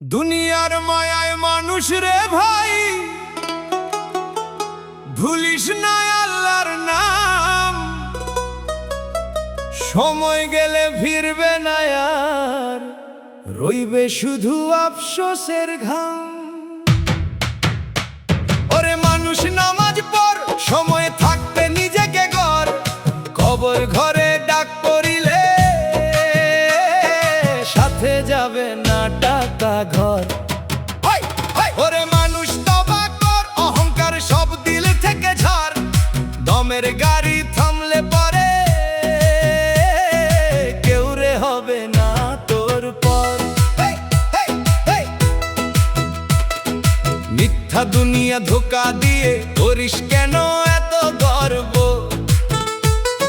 দুনিয়ার মায়ায় মানুষ রে ভাই, ভুলিস না আল্লাহর নাম। সময় গেলে ফিরবে না আর, রইবে শুধু আফসোসের ঘাম। ওরে মানুষ নামাজ পড়, সময় থাকতে নিজেকে গড়। কবর ঘরে ডাক পড়িলে সাথে যাবে না টাকা ঘর। ওরে মানুষ তওবা কর, অহংকার সব দিল থেকে ঝাড়। দমের গাড়ি থামলে পরে কেউ রে হবে না তোর পর। মিথ্যা দুনিয়া ধোঁকা দিয়ে করিস কেন এত গর্ব?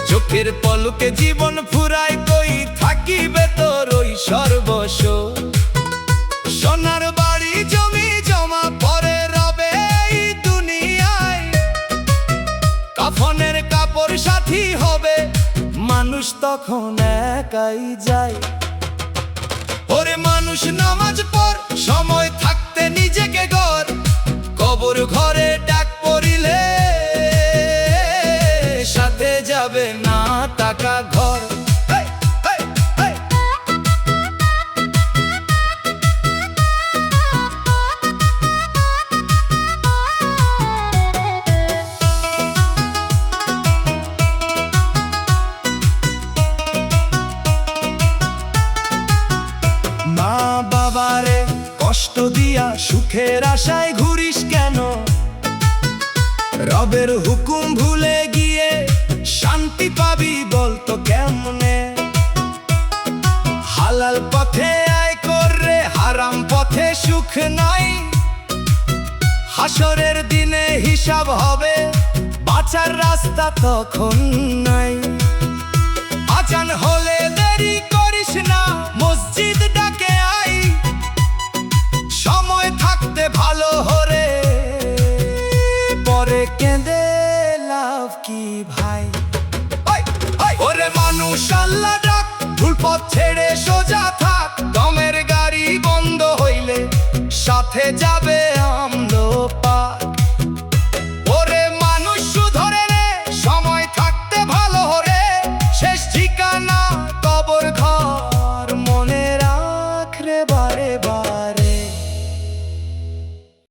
চোখের পলকে জীবন ফুরায়, কই থাকিবে তোর ওই সর্বস্ব? সোনার বাড়ি জমি জমা পরে রবে এই দুনিয়ায়, কাফনের কাপড় সাথী হবে, মানুষ তখন একাই যায়। ওরে মানুষ নামাজ পড়, সময় থাকতে নিজেকে গড়। কবর ঘরে ডাক পড়িলে সাথে যাবে না টাকা ঘর। মা বাবারে কষ্ট দিয়া সুখের আশায় ঘুরিস কেন? রবের হুকুম ভুলে গিয়ে শান্তি পাবি বলতো কেমনে? হালাল পথে আয় করে, হারাম পথে সুখ নাই। হাসরের দিনে হিসাব হবে, বাঁচার রাস্তা তখন নাই। আজান হলে দেরি করিস না, মসজিদ ডাকে আই। সময় থাকতে ভালো হরে, পরে কেঁদে লাভ কি ভাই? ওরে মানুষ আল্লাহ ডাক, ভুল পথ ছেড়ে সোজা